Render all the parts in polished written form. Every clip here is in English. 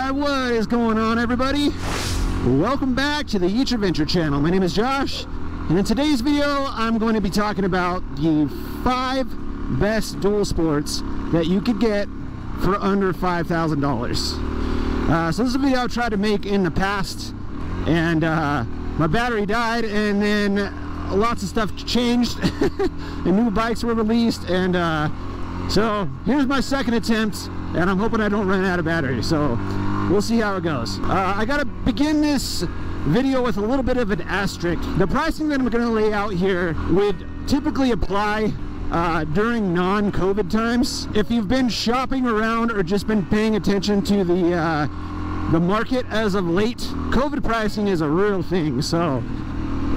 Alright, what is going on, everybody? Welcome back to the Each Adventure channel. My name is Josh, and in today's video I'm going to be talking about the 5 best dual sports that you could get for under $5,000. So this is a video I've tried to make in the past, and my battery died, and then lots of stuff changed and new bikes were released, and so here's my second attempt, and I'm hoping I don't run out of battery, so we'll see how it goes. I gotta begin this video with a little bit of an asterisk. The pricing that I'm gonna lay out here would typically apply during non-COVID times. If you've been shopping around or just been paying attention to the market as of late, COVID pricing is a real thing. So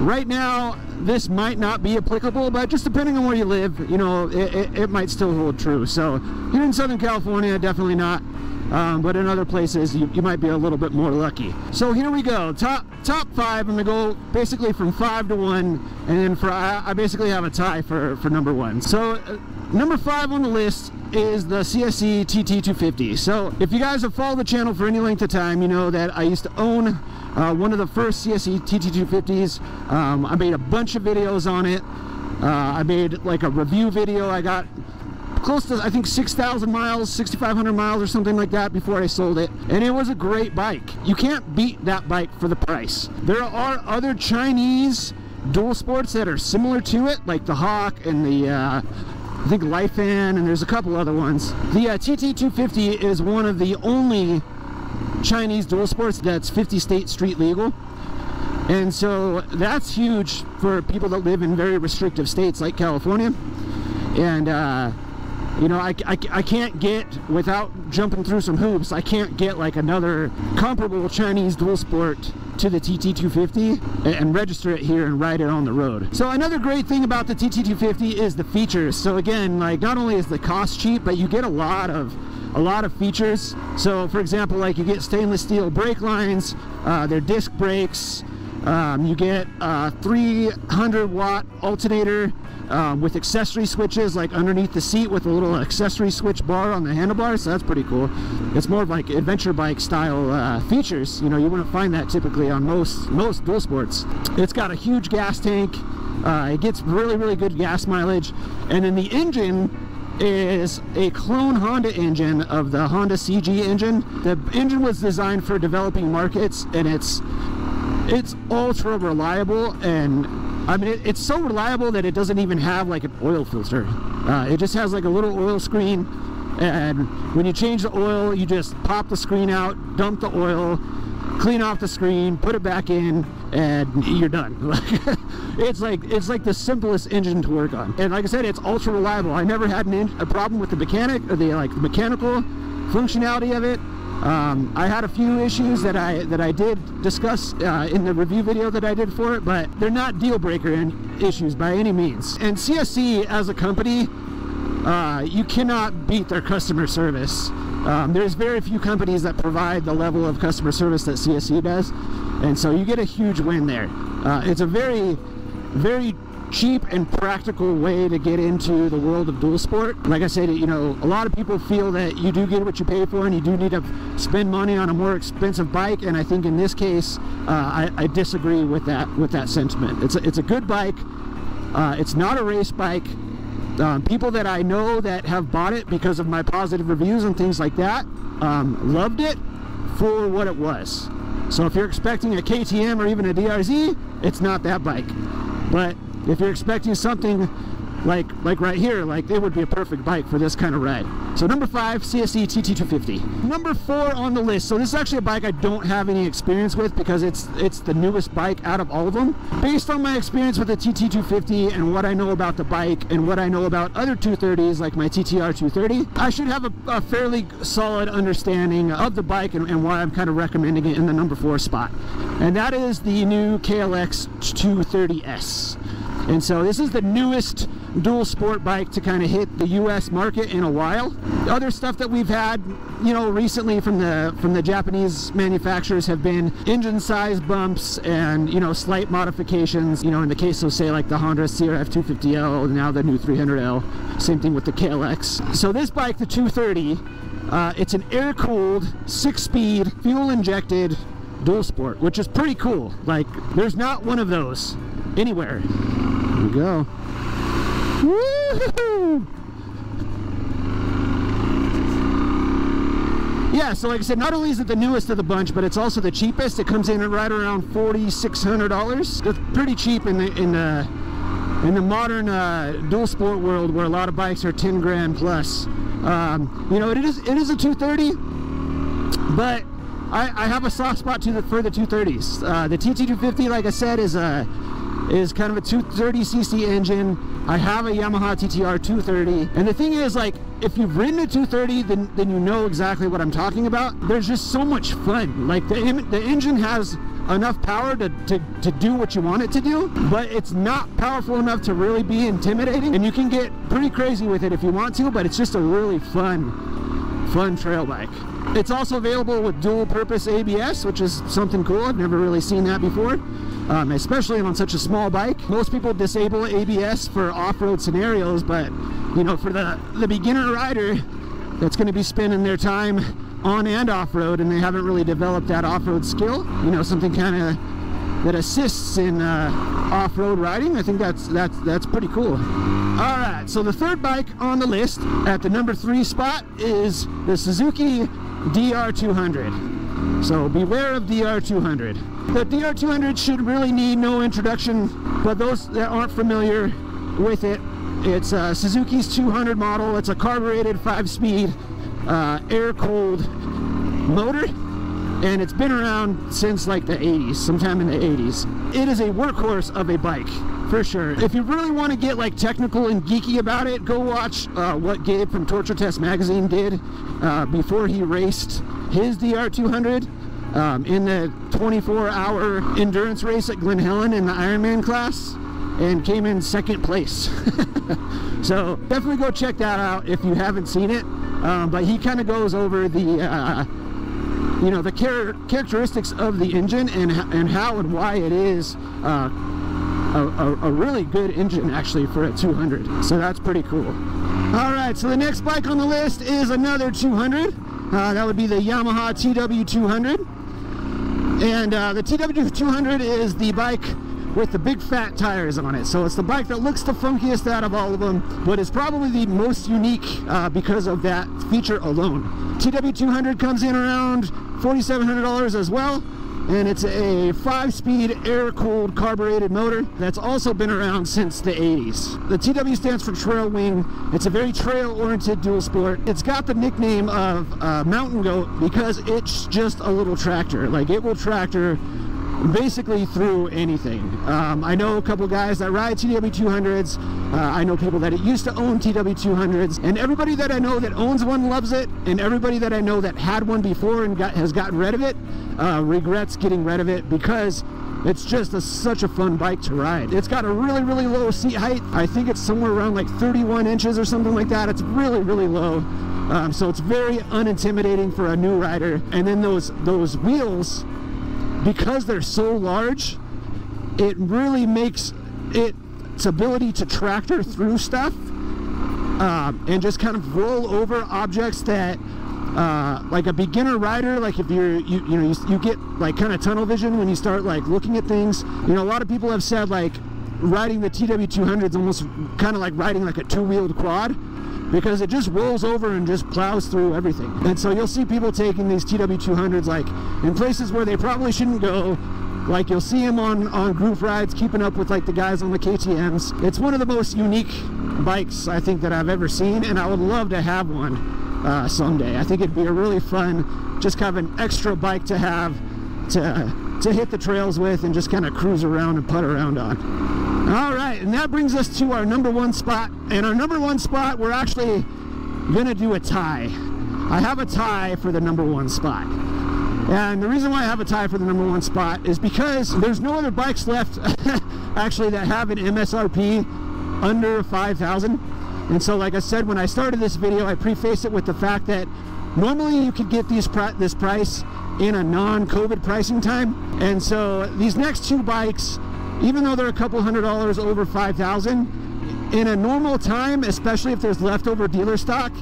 right now this might not be applicable, but just depending on where you live, you know, it might still hold true. So here in Southern California, definitely not, but in other places you might be a little bit more lucky. So here we go, top 5. I'm gonna go basically from 5 to 1, and then I basically have a tie for number 1. So number 5 on the list is the CSC TT250. So if you guys have followed the channel for any length of time, you know that I used to own one of the first CSC TT250s. I made a bunch of videos on it. I made like a review video. I got close to, I think, 6,000 miles, 6,500 miles or something like that before I sold it, and it was a great bike. You can't beat that bike for the price. There are other Chinese dual sports that are similar to it, like the Hawk and the I think Lifan, and there's a couple other ones. The TT250 is one of the only Chinese dual sports that's 50 state street legal, and so that's huge for people that live in very restrictive states like California. And you know, I can't get, without jumping through some hoops, I can't get like another comparable Chinese dual sport to the TT250 and register it here and ride it on the road. So another great thing about the TT250 is the features. So again, like, not only is the cost cheap, but you get a lot of features. So for example, like, you get stainless steel brake lines, they're disc brakes, you get a 300-watt alternator with accessory switches, like underneath the seat, with a little accessory switch bar on the handlebars. So that's pretty cool. It's more of like adventure bike style features. You know, you wouldn't find that typically on most dual sports. It's got a huge gas tank. It gets really good gas mileage, and then the engine is a clone Honda engine of the Honda CG engine. The engine was designed for developing markets, and it's ultra reliable, and I mean, it's so reliable that it doesn't even have like an oil filter. It just has like a little oil screen, and when you change the oil, you just pop the screen out, dump the oil, clean off the screen, put it back in, and you're done. It's like the simplest engine to work on. And like I said, it's ultra reliable. I never had a problem with the mechanical functionality of it. I had a few issues that I did discuss in the review video that I did for it, but they're not deal breaker issues by any means. And CSC as a company, you cannot beat their customer service. There's very few companies that provide the level of customer service that CSC does, and so you get a huge win there. It's a very cheap and practical way to get into the world of dual sport. Like I said, you know, a lot of people feel that you do get what you pay for, and you do need to spend money on a more expensive bike, and I think in this case I disagree with that sentiment. It's a good bike. It's not a race bike. People that I know that have bought it because of my positive reviews and things like that loved it for what it was. So if you're expecting a KTM or even a DRZ, it's not that bike. But if you're expecting something like right here, like, it would be a perfect bike for this kind of ride. So number 5, CSC TT250. Number 4 on the list. So this is actually a bike I don't have any experience with, because it's the newest bike out of all of them. Based on my experience with the TT250 and what I know about the bike and what I know about other 230s like my TTR230, I should have a fairly solid understanding of the bike and why I'm kind of recommending it in the number 4 spot. And that is the new KLX230S. And so this is the newest dual sport bike to kind of hit the US market in a while. The other stuff that we've had, you know, recently from the Japanese manufacturers have been engine size bumps and, you know, slight modifications, you know, in the case of, say, like the Honda CRF250L, now the new 300L, same thing with the KLX. So this bike, the 230, It's an air-cooled, 6-speed, fuel-injected dual sport, which is pretty cool. Like, there's not one of those anywhere. Here we go. Woo-hoo-hoo! Yeah, so like I said, not only is it the newest of the bunch, but it's also the cheapest. It comes in at right around $4,600. It's pretty cheap in the modern dual sport world, where a lot of bikes are 10 grand plus. You know, it is a 230, but I have a soft spot for the 230s. The TT250, like I said, is kind of a 230cc engine. I have a Yamaha TR230, and the thing is, like, if you've ridden a 230, then you know exactly what I'm talking about. There's just so much fun. Like, the engine has enough power to do what you want it to do, but it's not powerful enough to really be intimidating, and you can get pretty crazy with it if you want to, but it's just a really fun trail bike. It's also available with dual purpose ABS, which is something cool. I've never really seen that before, especially on such a small bike. Most people disable ABS for off-road scenarios, but you know, for the beginner rider that's going to be spending their time on and off-road, and they haven't really developed that off-road skill, you know, something kind of that assists in off-road riding, I think that's pretty cool. All right, so the third bike on the list at the number 3 spot is the Suzuki DR200. So beware of DR200. The DR200 should really need no introduction, but those that aren't familiar with it, it's Suzuki's 200 model. It's a carbureted 5-speed air-cooled motor, and it's been around since like the 80s, sometime in the 80s. It is a workhorse of a bike, for sure. If you really want to get like technical and geeky about it, go watch what Gabe from Torture Test magazine did before he raced his DR200 in the 24-hour endurance race at Glen Helen in the Ironman class, and came in 2nd place. So definitely go check that out if you haven't seen it. But he kind of goes over the you know, the characteristics of the engine and how and why it is a really good engine actually for a 200. So that's pretty cool. All right, so the next bike on the list is another 200. That would be the Yamaha TW200. And the TW200 is the bike with the big fat tires on it. So it's the bike that looks the funkiest out of all of them, but is probably the most unique because of that feature alone. TW200 comes in around $4,700 as well, and it's a 5-speed air-cooled carbureted motor that's also been around since the 80s. The TW stands for Trail Wing. It's a very trail-oriented dual sport. It's got the nickname of Mountain Goat because it's just a little tractor. Like, it will tractor basically through anything. I know a couple guys that ride TW200s. I know people that used to own TW200s, and everybody that I know that owns one loves it, and everybody that I know that had one before and has gotten rid of it regrets getting rid of it, because it's just such a fun bike to ride. It's got a really low seat height. I think it's somewhere around like 31 inches or something like that. It's really low, so it's very unintimidating for a new rider. And then those wheels, because they're so large, it really makes its ability to tractor through stuff and just kind of roll over objects that like a beginner rider, like if you get like kind of tunnel vision when you start like looking at things. You know, a lot of people have said like riding the TW200 is almost kind of like riding like a 2-wheeled quad, because it just rolls over and just plows through everything. And so you'll see people taking these TW200s like in places where they probably shouldn't go. Like, you'll see them on group rides, keeping up with like the guys on the KTMs. It's one of the most unique bikes I think that I've ever seen, and I would love to have one someday. I think it'd be a really fun, just kind of an extra bike to have to hit the trails with and just kind of cruise around and putt around on. All right, and that brings us to our number 1 spot. And our number 1 spot, we're actually gonna do a tie. I have a tie for the number 1 spot. And the reason why I have a tie for the number 1 spot is because there's no other bikes left actually that have an MSRP under 5,000. And so, like I said, when I started this video, I prefaced it with the fact that normally you could get this price in a non-COVID pricing time. And so these next 2 bikes, even though they're a couple $100 over 5,000, in a normal time, especially if there's leftover dealer stock,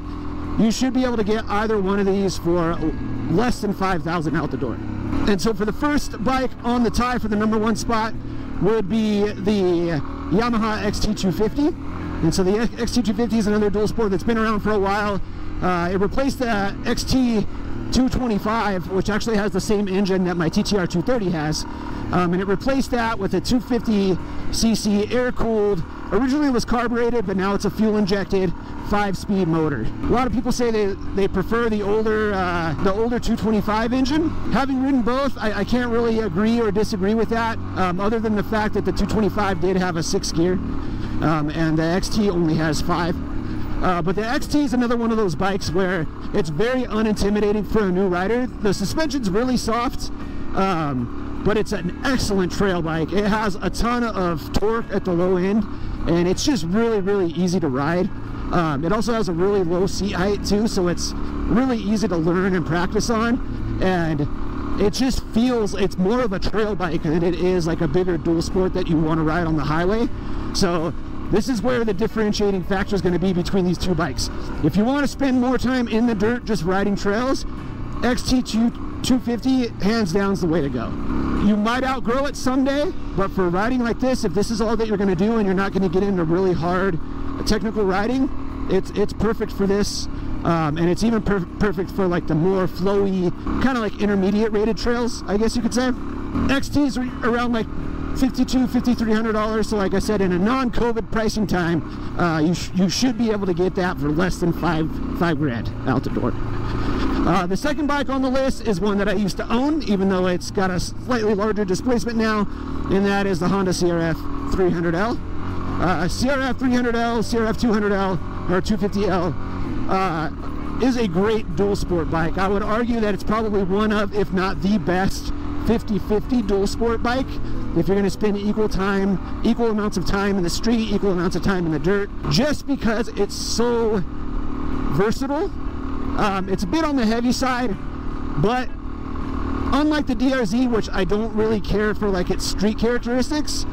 you should be able to get either one of these for less than $5,000 out the door. And so for the first bike on the tie for the #1 spot would be the Yamaha XT250. And so the XT250 is another dual sport that's been around for a while. It replaced the XT225, which actually has the same engine that my TTR230 has. And it replaced that with a 250cc air-cooled, originally it was carbureted, but now it's a fuel-injected 5-speed motor. A lot of people say they prefer the older 225 engine. Having ridden both, I can't really agree or disagree with that, other than the fact that the 225 did have a 6-gear, and the XT only has 5. But the XT is another one of those bikes where it's very unintimidating for a new rider. The suspension's really soft, but it's an excellent trail bike. It has a ton of torque at the low end, and it's just really, really easy to ride. It also has a really low seat height too, so it's really easy to learn and practice on, and it just feels, it's more of a trail bike than it is like a bigger dual sport that you want to ride on the highway. So this is where the differentiating factor is going to be between these two bikes. If you want to spend more time in the dirt just riding trails, XT250 hands down is the way to go. You might outgrow it someday, but for riding like this, if this is all that you're going to do and you're not going to get into really hard technical riding, it's perfect for this. And it's even perfect for like the more flowy, kind of like intermediate rated trails, I guess you could say. XT's around like $5,200–$5,300. So like I said, in a non-COVID pricing time, you should be able to get that for less than five grand out the door. The second bike on the list is one that I used to own, even though it's got a slightly larger displacement now, and that is the Honda CRF 300L. CRF 300L, CRF 200L, or 250L is a great dual sport bike. I would argue that it's probably one of, if not the best, 50/50 dual sport bike. If you're going to spend equal amounts of time in the street, equal amounts of time in the dirt, just because it's so versatile. It's a bit on the heavy side, but unlike the DRZ, which I don't really care for like its street characteristics,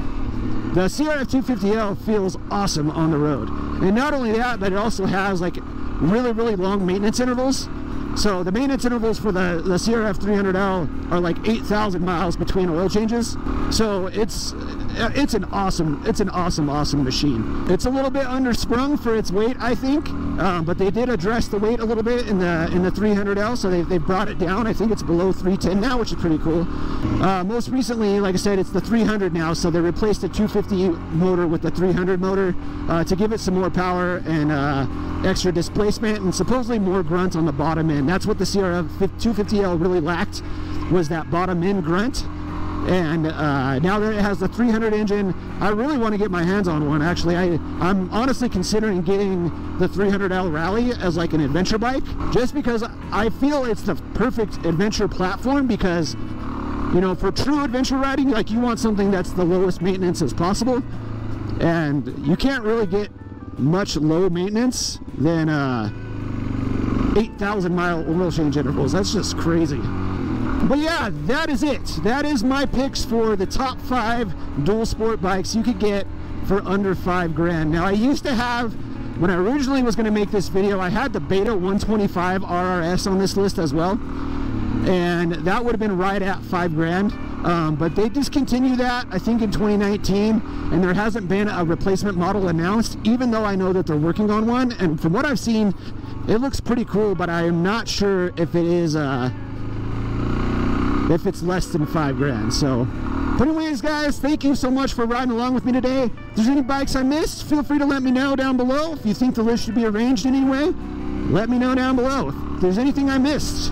the CRF 250L feels awesome on the road. And not only that, but it also has like really, really long maintenance intervals. So the maintenance intervals for the CRF 300L are like 8,000 miles between oil changes. So it's an awesome machine. It's a little bit undersprung for its weight, I think, but they did address the weight a little bit in the 300L, so they brought it down. I think it's below 310 now, which is pretty cool. Most recently, like I said, it's the 300 now, so they replaced the 250 motor with the 300 motor to give it some more power and extra displacement, and supposedly more grunt on the bottom end. That's what the CRF 250L really lacked, was that bottom end grunt. And now that it has the 300 engine, I really want to get my hands on one. Actually, I'm honestly considering getting the 300L Rally as like an adventure bike, just because I feel it's the perfect adventure platform. Because, you know, for true adventure riding, like, you want something that's the lowest maintenance as possible, and you can't really get much low maintenance than 8,000 mile oil change intervals. That's just crazy. But yeah, that is it. That is my picks for the top 5 dual sport bikes you could get for under 5 grand. Now, I used to have, when I originally was going to make this video, I had the Beta 125 RRS on this list as well, and that would have been right at 5 grand. But they discontinued that, I think, in 2019, and there hasn't been a replacement model announced, even though I know that they're working on one. And from what I've seen, it looks pretty cool, but I am not sure if it is if it's less than 5 grand. So, but anyways, guys, thank you so much for riding along with me today. If there's any bikes I missed, feel free to let me know down below. If you think the list should be arranged in any way, let me know down below. If there's anything I missed,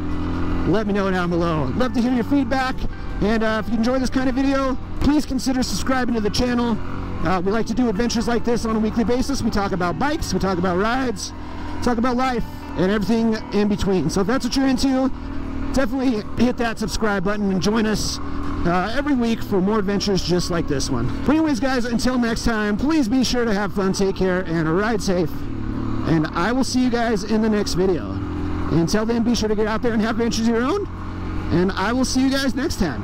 let me know down below. I'd love to hear your feedback. And if you enjoy this kind of video, please consider subscribing to the channel. We like to do adventures like this on a weekly basis. We talk about bikes, we talk about rides, talk about life, and everything in between. So if that's what you're into, definitely hit that subscribe button and join us every week for more adventures just like this one. But anyways, guys, until next time, please be sure to have fun, take care, and ride safe. And I will see you guys in the next video. Until then, be sure to get out there and have adventures of your own. And I will see you guys next time.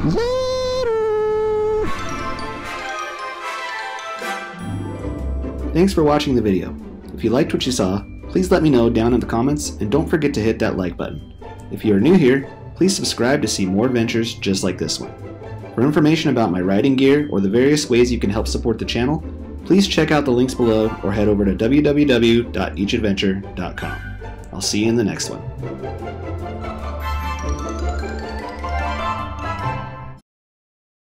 Later! Thanks for watching the video. If you liked what you saw, Please let me know down in the comments, and don't forget to hit that like button. If you are new here, please subscribe to see more adventures just like this one. For information about my riding gear or the various ways you can help support the channel, please check out the links below or head over to www.eachadventure.com. I'll see you in the next one.